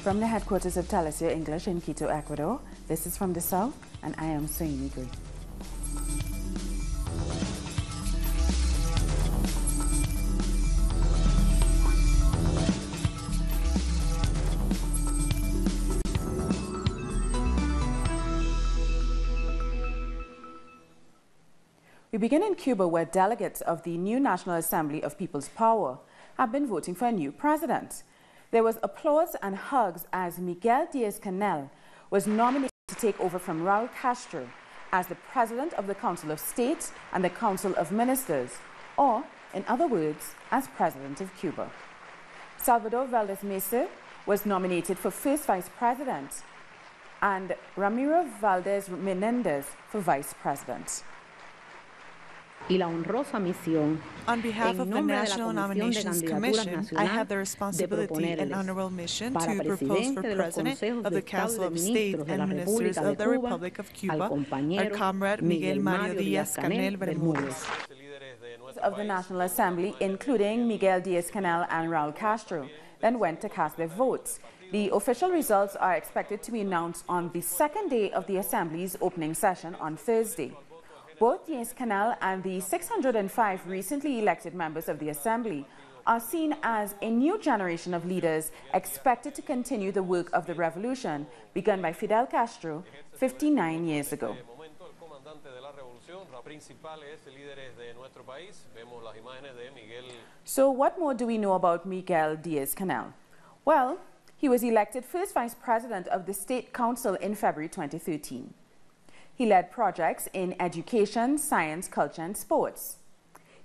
From the headquarters of Telesia English in Quito, Ecuador, this is From the South, and I am Miguel. We begin in Cuba, where delegates of the new National Assembly of People's Power have been voting for a new president. There was applause and hugs as Miguel Diaz-Canel was nominated to take over from Raul Castro as the President of the Council of State and the Council of Ministers, or, in other words, as President of Cuba. Salvador Valdez Mesa was nominated for first Vice President and Ramiro Valdez Menendez for Vice President. On behalf of the National Nominations Commission, I have the responsibility and honorable mission to propose for President of the Council of State and Ministers of the Republic of Cuba, our comrade Miguel Mario Diaz-Canel Bermudez. Of the National Assembly, including Miguel Diaz-Canel and Raul Castro, then went to cast their votes. The official results are expected to be announced on the second day of the Assembly's opening session on Thursday. Both Diaz-Canel and the 605 recently elected members of the Assembly are seen as a new generation of leaders expected to continue the work of the revolution begun by Fidel Castro 59 years ago. So what more do we know about Miguel Diaz-Canel? Well, he was elected first Vice President of the State Council in February 2013. He led projects in education, science, culture, and sports.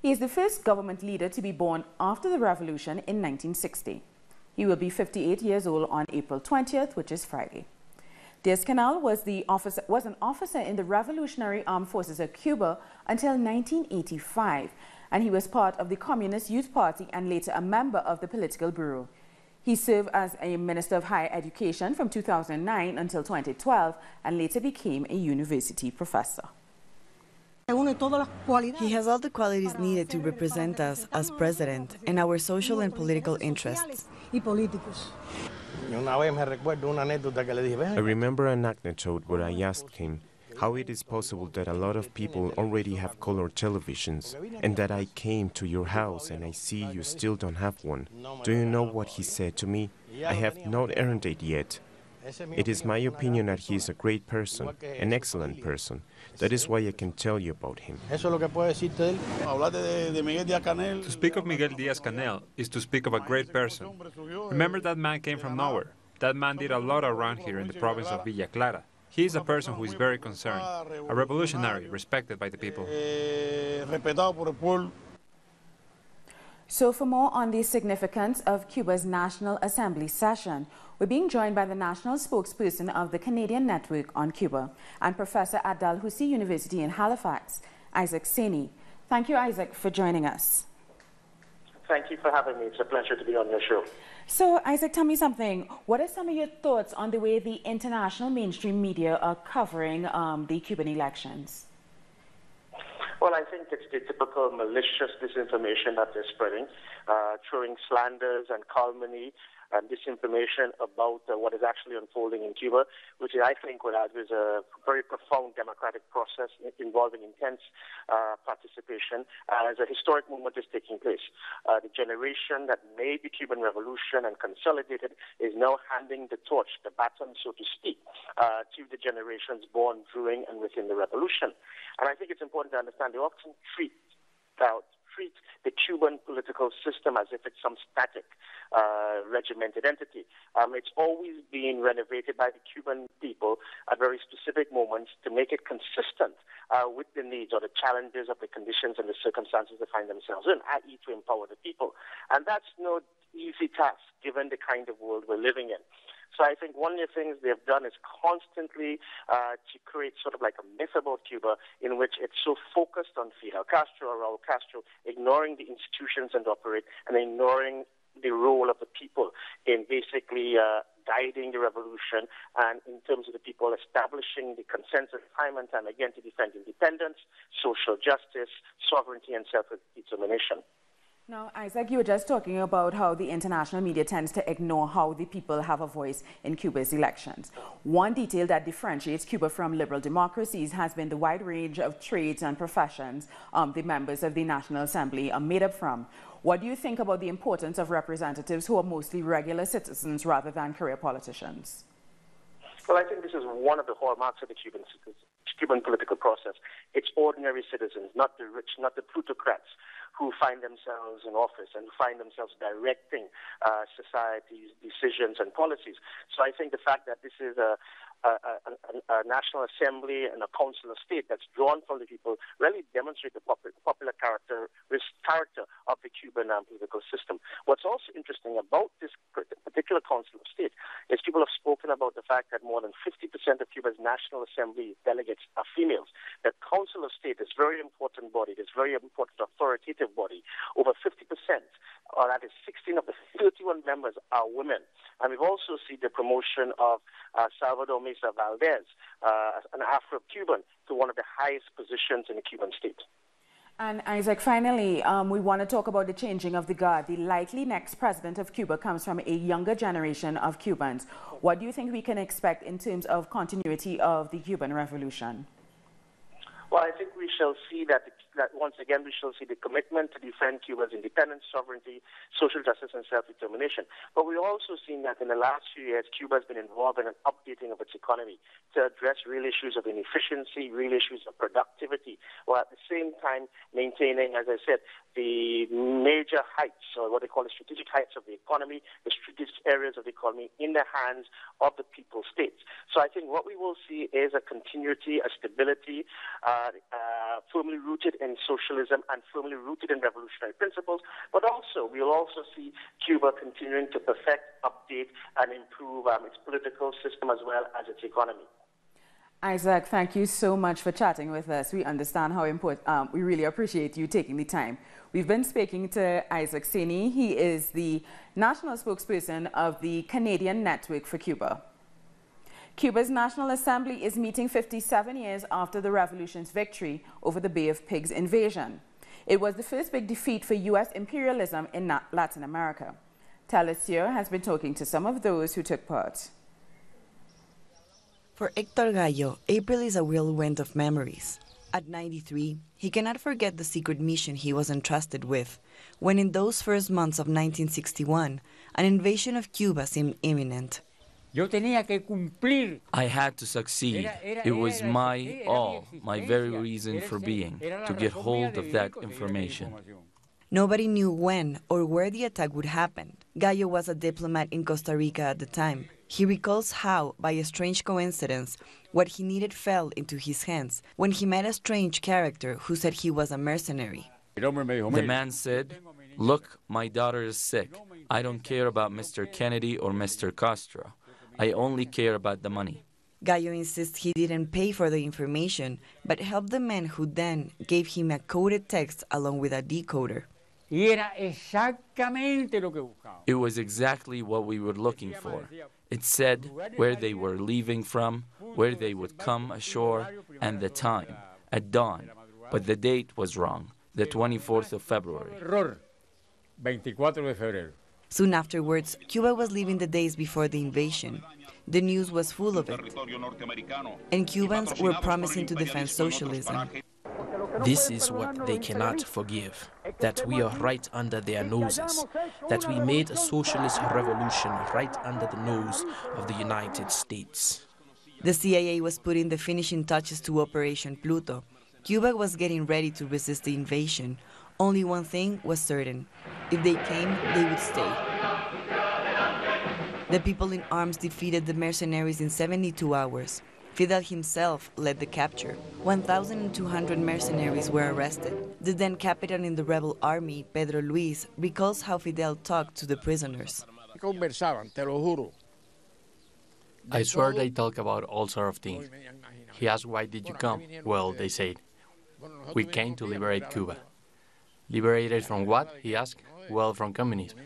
He is the first government leader to be born after the revolution in 1960. He will be 58 years old on April 20th, which is Friday. Diaz-Canel was an officer in the Revolutionary Armed Forces of Cuba until 1985, and he was part of the Communist Youth Party and later a member of the Political Bureau. He served as a Minister of Higher Education from 2009 until 2012 and later became a university professor. He has all the qualities needed to represent us as president and our social and political interests. I remember an anecdote where I asked him how it is possible that a lot of people already have color televisions and that I came to your house and I see you still don't have one. Do you know what he said to me? I have not earned it yet. It is my opinion that he is a great person, an excellent person. That is why I can tell you about him. To speak of Miguel Diaz-Canel is to speak of a great person. Remember, that man came from nowhere. That man did a lot around here in the province of Villa Clara. He is a person who is very concerned, a revolutionary respected by the people. So for more on the significance of Cuba's National Assembly session, we're being joined by the national spokesperson of the Canadian Network on Cuba and Professor at Dalhousie University in Halifax, Isaac Saney. Thank you, Isaac, for joining us. Thank you for having me. It's a pleasure to be on your show. So, Isaac, tell me something. What are some of your thoughts on the way the international mainstream media are covering the Cuban elections? Well, I think it's the typical malicious disinformation that they're spreading, throwing slanders and calumny and disinformation about what is actually unfolding in Cuba, which I think would argue is a very profound democratic process involving intense participation as a historic moment is taking place. The generation that made the Cuban Revolution and consolidated is now handing the torch, the baton, so to speak, to the generations born during and within the revolution. And I think it's important to understand they often treat the Cuban political system as if it's some static, regimented entity. It's always been renovated by the Cuban people at very specific moments to make it consistent with the needs or the challenges of the conditions and the circumstances they find themselves in, i.e. to empower the people. And that's no easy task given the kind of world we're living in. So I think one of the things they've done is constantly to create sort of like a myth about Cuba in which it's so focused on Fidel Castro or Raul Castro, ignoring the institutions and operate and ignoring the role of the people in basically guiding the revolution and in terms of the people establishing the consensus time and time again to defend independence, social justice, sovereignty, and self-determination. Now, Isaac, you were just talking about how the international media tends to ignore how the people have a voice in Cuba's elections. One detail that differentiates Cuba from liberal democracies has been the wide range of trades and professions the members of the National Assembly are made up from. What do you think about the importance of representatives who are mostly regular citizens rather than career politicians? Well, I think this is one of the hallmarks of the Cuban political process. It's ordinary citizens, not the rich, not the plutocrats, who find themselves in office and who find themselves directing society's decisions and policies. So I think the fact that this is a National Assembly and a Council of State that's drawn from the people really demonstrate the popular character of the Cuban political system. What's also interesting about this particular Council of State is people have spoken about the fact that more than 50% of Cuba's National Assembly delegates are females. The Council of State is a very important body, this very important authoritative body. Over 50%, or that is 16 of the 31 members, are women. And we've also seen the promotion of Salvador Mesa Valdez, an Afro-Cuban, to one of the highest positions in the Cuban state. And Isaac, finally, we want to talk about the changing of the guard. The likely next president of Cuba comes from a younger generation of Cubans. What do you think we can expect in terms of continuity of the Cuban Revolution? Well, I think we shall see that once again we shall see the commitment to defend Cuba's independence, sovereignty, social justice, and self-determination. But we've also seen that in the last few years, Cuba has been involved in an updating of its economy to address real issues of inefficiency, real issues of productivity, while at the same time maintaining, as I said, the major heights, or what they call the strategic heights of the economy, the strategic areas of the economy in the hands of the people states. So I think what we will see is a continuity, a stability, firmly rooted in socialism and firmly rooted in revolutionary principles, but also we'll also see Cuba continuing to perfect, update, and improve its political system as well as its economy. Isaac, thank you so much for chatting with us. We understand how important, we really appreciate you taking the time. We've been speaking to Isaac Seni. He is the national spokesperson of the Canadian Network for Cuba. Cuba's National Assembly is meeting 57 years after the revolution's victory over the Bay of Pigs invasion. It was the first big defeat for U.S. imperialism in Latin America. Telesur has been talking to some of those who took part. For Héctor Gallo, April is a whirlwind of memories. At 93, he cannot forget the secret mission he was entrusted with, when in those first months of 1961, an invasion of Cuba seemed imminent. I had to succeed. It was my all, my very reason for being, to get hold of that information. Nobody knew when or where the attack would happen. Gallo was a diplomat in Costa Rica at the time. He recalls how, by a strange coincidence, what he needed fell into his hands when he met a strange character who said he was a mercenary. The man said, "Look, my daughter is sick. I don't care about Mr. Kennedy or Mr. Castro. I only care about the money." Gallo insists he didn't pay for the information, but helped the man who then gave him a coded text along with a decoder. It was exactly what we were looking for. It said where they were leaving from, where they would come ashore, and the time, at dawn. But the date was wrong, the 24th of February. Soon afterwards, Cuba was living the days before the invasion. The news was full of it, and Cubans were promising to defend socialism. This is what they cannot forgive, that we are right under their noses, that we made a socialist revolution right under the nose of the United States. The CIA was putting the finishing touches to Operation Pluto. Cuba was getting ready to resist the invasion. Only one thing was certain: if they came, they would stay. The people in arms defeated the mercenaries in 72 hours. Fidel himself led the capture. 1,200 mercenaries were arrested. The then captain in the rebel army, Pedro Luis, recalls how Fidel talked to the prisoners. I swear they talk about all sorts of things. He asked, "Why did you come?" Well, they said, "We came to liberate Cuba." Liberated from what? He asked. Well, from communism.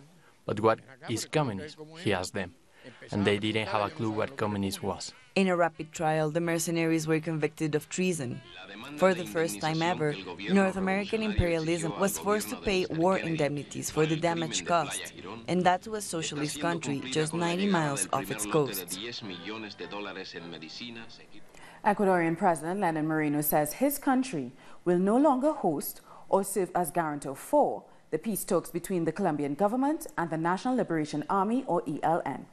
But what is communism? He asked them. And they didn't have a clue what communism was. In a rapid trial, the mercenaries were convicted of treason. For the first time ever, North American imperialism was forced to pay war indemnities for the damage caused, and that to a socialist country just 90 miles off its coast. Ecuadorian President Lenin Moreno says his country will no longer host or serve as guarantor for the peace talks between the Colombian government and the National Liberation Army, or ELN.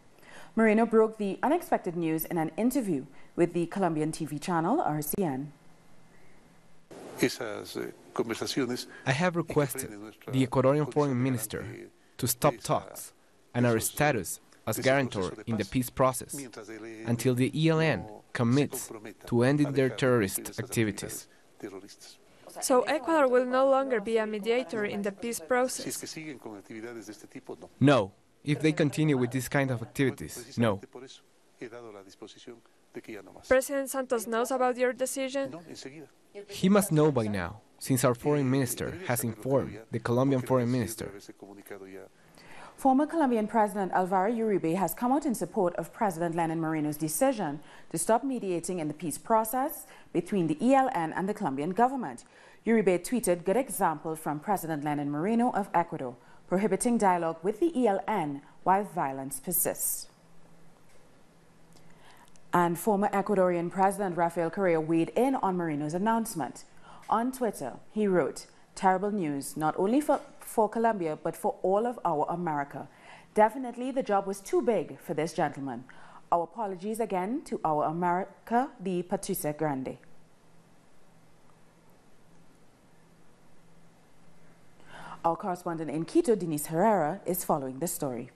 Moreno broke the unexpected news in an interview with the Colombian TV channel RCN. I have requested the Ecuadorian foreign minister to stop talks and our status as guarantor in the peace process until the ELN commits to ending their terrorist activities. So Ecuador will no longer be a mediator in the peace process? No. If they continue with this kind of activities, no. President Santos knows about your decision? He must know by now, since our foreign minister has informed the Colombian foreign minister. Former Colombian President Alvaro Uribe has come out in support of President Lenin Moreno's decision to stop mediating in the peace process between the ELN and the Colombian government. Uribe tweeted good example from President Lenin Moreno of Ecuador, prohibiting dialogue with the ELN while violence persists. And former Ecuadorian President Rafael Correa weighed in on Moreno's announcement. On Twitter, he wrote, "Terrible news, not only for Colombia, but for all of our America. Definitely the job was too big for this gentleman. Our apologies again to our America, the Patricia Grande." Our correspondent in Quito, Denise Herrera, is following the story.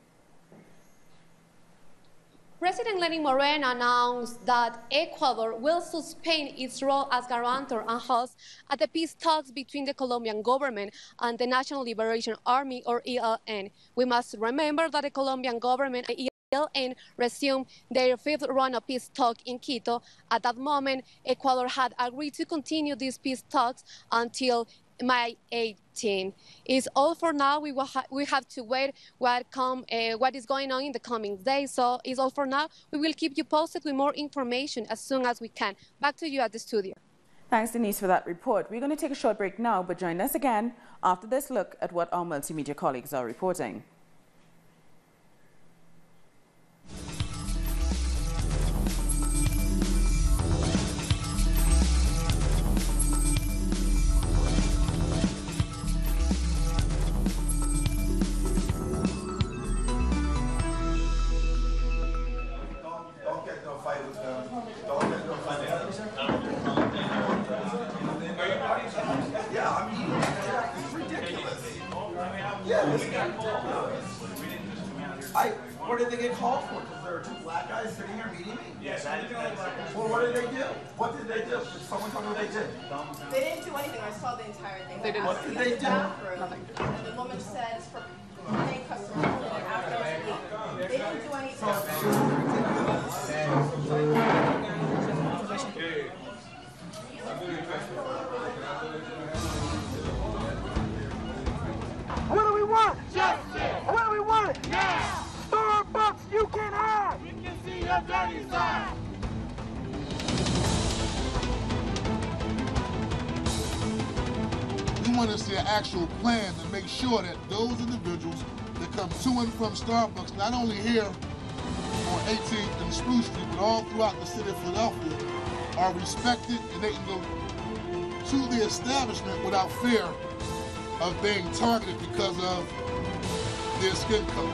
President Lenin Moreno announced that Ecuador will suspend its role as guarantor and host at the peace talks between the Colombian government and the National Liberation Army, or ELN. We must remember that the Colombian government and ELN resumed their fifth round of peace talks in Quito. At that moment, Ecuador had agreed to continue these peace talks until May 18. It's all for now. We have to wait what is going on in the coming days. So it's all for now. We will keep you posted with more information as soon as we can. Back to you at the studio. Thanks, Denise, for that report. We're going to take a short break now, but join us again after this look at what our multimedia colleagues are reporting. What did they get called for? Because there are two black guys sitting here meeting me? Yes. Well, what did they do? What did they do? Did someone tell me what they did? They didn't do anything. I saw the entire thing. They didn't. What did they do? Nothing. And the woman said it's for paying customers after they didn't do anything. What do we want? Justice! What do we want? Yeah! Starbucks you can have! We can see your dirty side! We want to see an actual plan to make sure that those individuals that come to and from Starbucks, not only here on 18th and Spruce Street, but all throughout the city of Philadelphia, are respected and they can go to the establishment without fear of being targeted because of their skin color.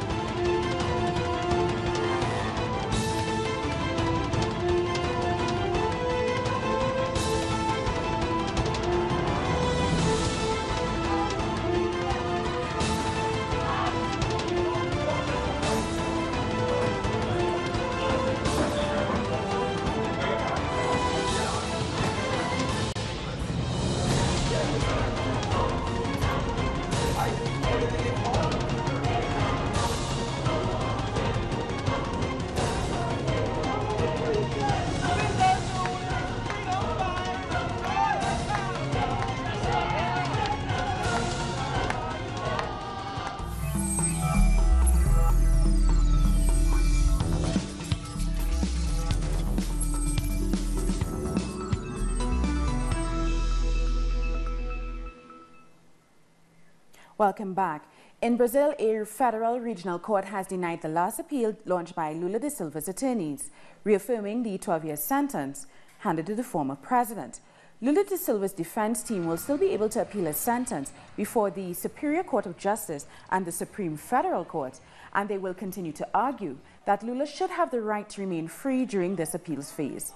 Welcome back. In Brazil, a federal regional court has denied the last appeal launched by Lula da Silva's attorneys, reaffirming the 12-year sentence handed to the former president. Lula da Silva's defense team will still be able to appeal his sentence before the Superior Court of Justice and the Supreme Federal Court, and they will continue to argue that Lula should have the right to remain free during this appeals phase.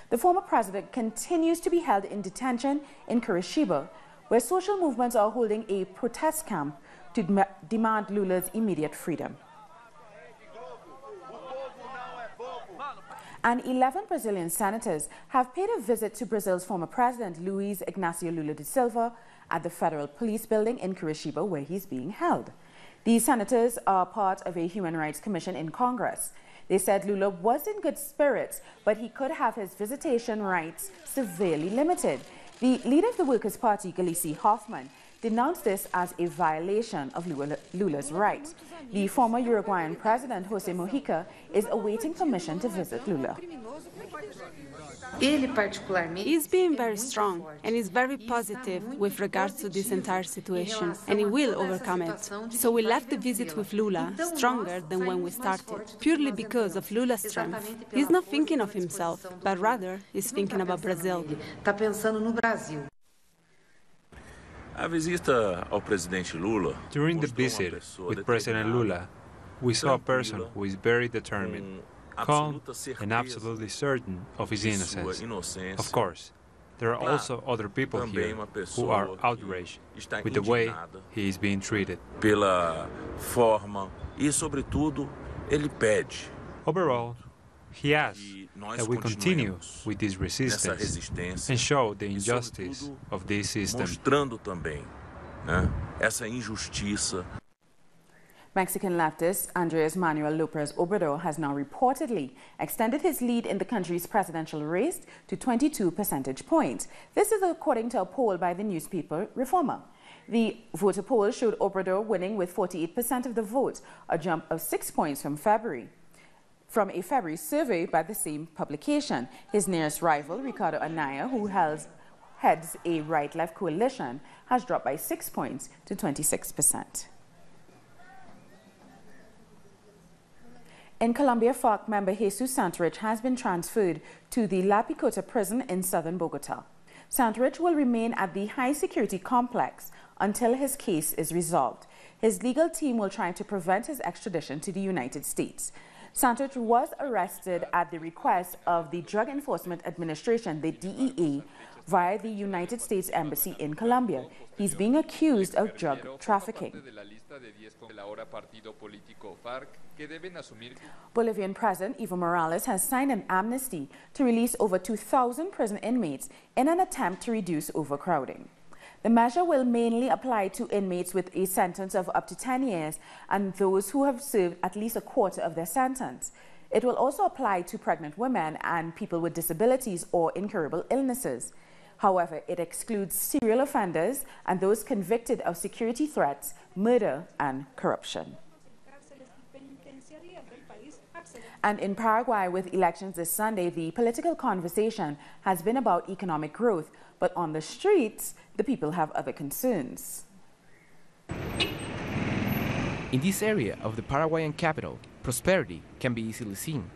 The former president continues to be held in detention in Curitiba, where social movements are holding a protest camp to demand Lula's immediate freedom. And 11 Brazilian senators have paid a visit to Brazil's former president, Luiz Inácio Lula da Silva, at the Federal Police Building in Curitiba, where he's being held. These senators are part of a Human Rights Commission in Congress. They said Lula was in good spirits, but he could have his visitation rights severely limited. The leader of the Workers' Party, Galice Hoffmann, denounced this as a violation of Lula's rights. The former Uruguayan president, Jose Mujica, is awaiting permission to visit Lula. He's being very strong and is very positive with regards to this entire situation, and he will overcome it. So we left the visit with Lula stronger than when we started, purely because of Lula's strength. He's not thinking of himself, but rather he's thinking about Brazil. During the visit with President Lula, we saw a person who is very determined, calm and absolutely certain of his innocence. Of course, there are also other people here who are outraged with the way he is being treated. Overall, he asks that we continue with this resistance and show the injustice of this system. Mexican leftist Andres Manuel López Obrador has now reportedly extended his lead in the country's presidential race to 22 percentage points. This is according to a poll by the newspaper Reforma. The voter poll showed Obrador winning with 48% of the vote, a jump of 6 points from a February survey by the same publication. His nearest rival, Ricardo Anaya, who heads a right-left coalition, has dropped by 6 points to 26%. In Colombia, FARC member Jesus Santrich has been transferred to the La Picota prison in southern Bogota. Santrich will remain at the high-security complex until his case is resolved. His legal team will try to prevent his extradition to the United States. Santrich was arrested at the request of the Drug Enforcement Administration, the DEA, via the United States Embassy in Colombia. He's being accused of drug trafficking. Bolivian President Evo Morales has signed an amnesty to release over 2,000 prison inmates in an attempt to reduce overcrowding. The measure will mainly apply to inmates with a sentence of up to 10 years and those who have served at least a quarter of their sentence. It will also apply to pregnant women and people with disabilities or incurable illnesses. However, it excludes serial offenders and those convicted of security threats, murder, and corruption. And in Paraguay, with elections this Sunday, the political conversation has been about economic growth, but on the streets, the people have other concerns. In this area of the Paraguayan capital, prosperity can be easily seen,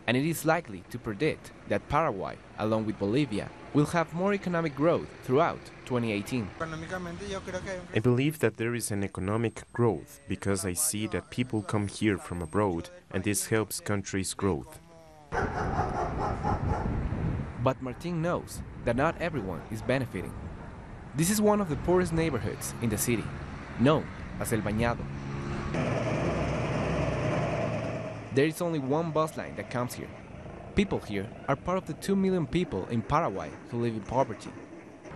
and it is likely to predict that Paraguay, along with Bolivia, will have more economic growth throughout 2018. I believe that there is an economic growth because I see that people come here from abroad and this helps countries' growth. But Martin knows that not everyone is benefiting. This is one of the poorest neighborhoods in the city, known as El Bañado. There is only one bus line that comes here. People here are part of the 2 million people in Paraguay who live in poverty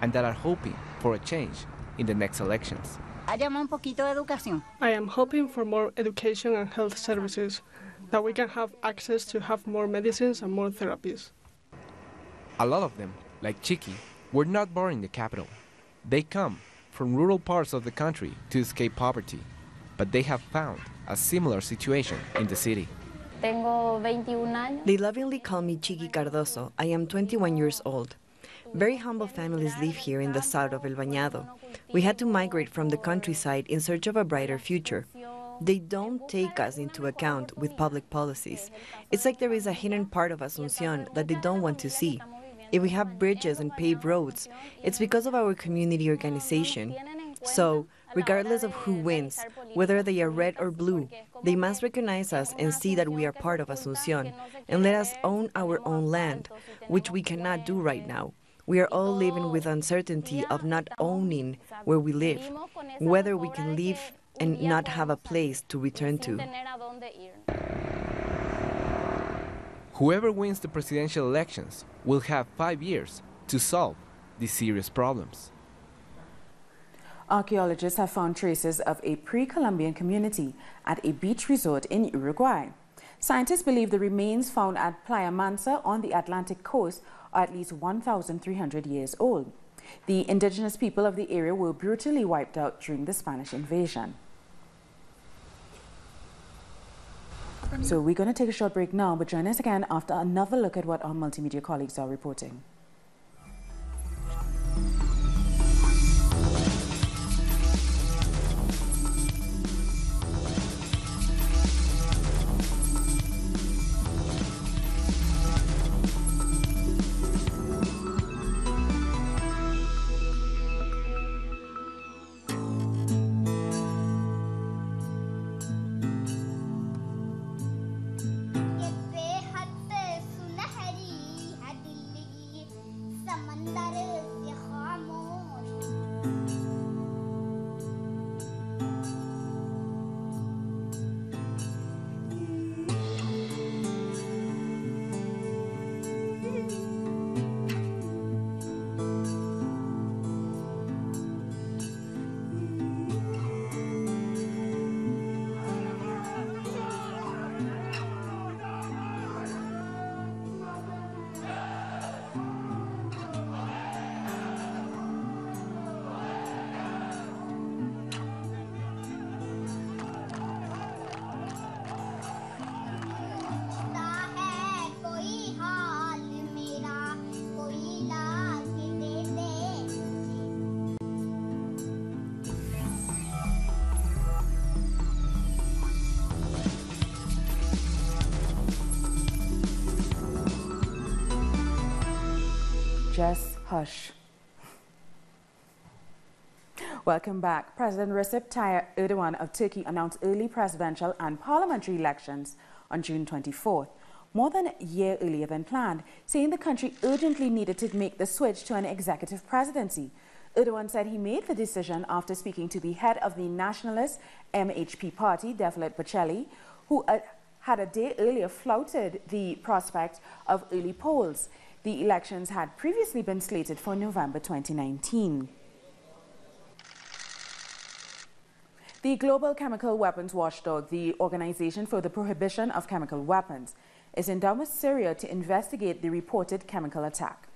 and that are hoping for a change in the next elections. I am hoping for more education and health services, that we can have access to have more medicines and more therapies. A lot of them, like Chiqui, were not born in the capital. They come from rural parts of the country to escape poverty, but they have found a similar situation in the city. They lovingly call me Chiqui Cardoso. I am 21 years old. Very humble families live here in the south of El Bañado. We had to migrate from the countryside in search of a brighter future. They don't take us into account with public policies. It's like there is a hidden part of Asunción that they don't want to see. If we have bridges and paved roads, it's because of our community organization. So, regardless of who wins, whether they are red or blue, they must recognize us and see that we are part of Asunción and let us own our own land, which we cannot do right now. We are all living with uncertainty of not owning where we live, whether we can live and not have a place to return to. Whoever wins the presidential elections will have 5 years to solve these serious problems. Archaeologists have found traces of a pre-Columbian community at a beach resort in Uruguay. Scientists believe the remains found at Playa Mansa on the Atlantic coast are at least 1,300 years old. The indigenous people of the area were brutally wiped out during the Spanish invasion. So we're going to take a short break now, but join us again after another look at what our multimedia colleagues are reporting. Just hush. Welcome back. President Recep Tayyip Erdogan of Turkey announced early presidential and parliamentary elections on June 24th, more than a year earlier than planned, saying the country urgently needed to make the switch to an executive presidency. Erdogan said he made the decision after speaking to the head of the nationalist MHP party, Devlet Bahçeli, who had a day earlier flouted the prospect of early polls. The elections had previously been slated for November 2019. The Global Chemical Weapons Watchdog, the Organization for the Prohibition of Chemical Weapons, is in Damas, Syria to investigate the reported chemical attack.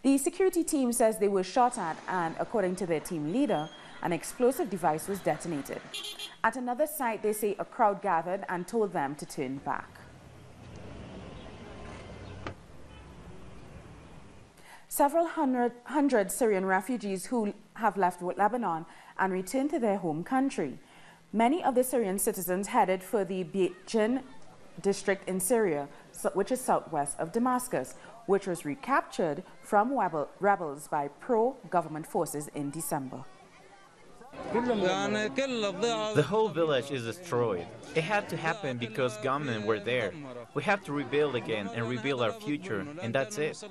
The security team says they were shot at and, according to their team leader, an explosive device was detonated. At another site, they say a crowd gathered and told them to turn back. Several hundred Syrian refugees who have left Lebanon and returned to their home country. Many of the Syrian citizens headed for the Beijing district in Syria, which is southwest of Damascus, which was recaptured from rebels by pro-government forces in December. The whole village is destroyed. It had to happen because gunmen were there. We have to rebuild again and rebuild our future, and that's it.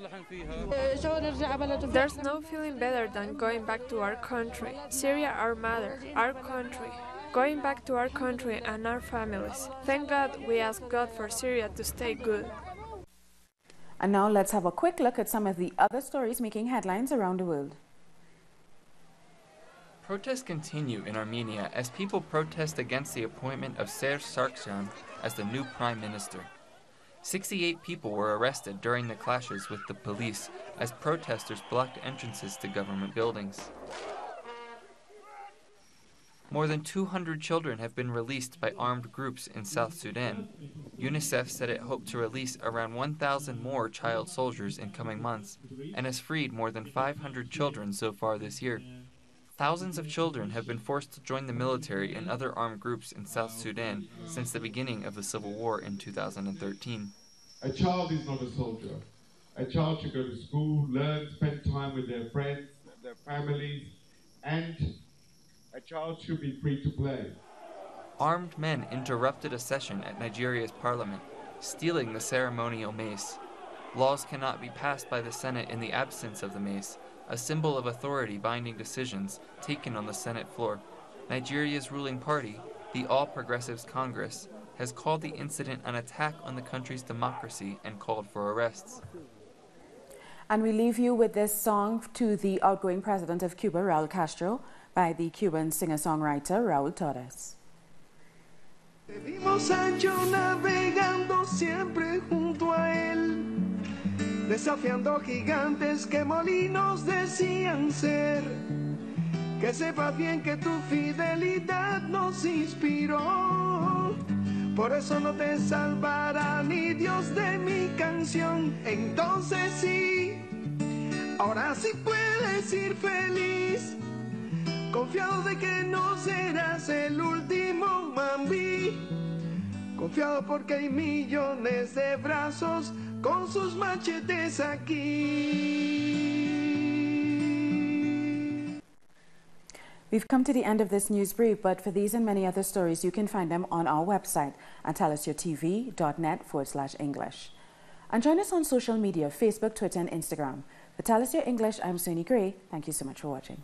There's no feeling better than going back to our country. Syria, our mother, our country. Going back to our country and our families. Thank God we ask God for Syria to stay good. And now let's have a quick look at some of the other stories making headlines around the world. Protests continue in Armenia as people protest against the appointment of Serge Sargsyan as the new prime minister. 68 people were arrested during the clashes with the police as protesters blocked entrances to government buildings. More than 200 children have been released by armed groups in South Sudan. UNICEF said it hoped to release around 1,000 more child soldiers in coming months, and has freed more than 500 children so far this year. Thousands of children have been forced to join the military and other armed groups in South Sudan since the beginning of the civil war in 2013. A child is not a soldier. A child should go to school, learn, spend time with their friends, their families, and a child should be free to play. Armed men interrupted a session at Nigeria's parliament, stealing the ceremonial mace. Laws cannot be passed by the Senate in the absence of the mace, a symbol of authority binding decisions taken on the Senate floor. Nigeria's ruling party, the All Progressives Congress, has called the incident an attack on the country's democracy and called for arrests. And we leave you with this song to the outgoing president of Cuba, Raul Castro, by the Cuban singer-songwriter Raul Torres. Vimos Sancho navegando siempre junto a él, desafiando gigantes que molinos decían ser. Que sepas bien que tu fidelidad nos inspiró, por eso no te salvará ni Dios de mi canción. Entonces sí, ahora sí puedes ir feliz, confiado de que no serás el último mambí, confiado porque hay millones de brazos con sus machetes aquí. We've come to the end of this news brief, but for these and many other stories, you can find them on our website at talisyourtv.net/English. And join us on social media, Facebook, Twitter, and Instagram. For Talis Your English, I'm Sony Gray. Thank you so much for watching.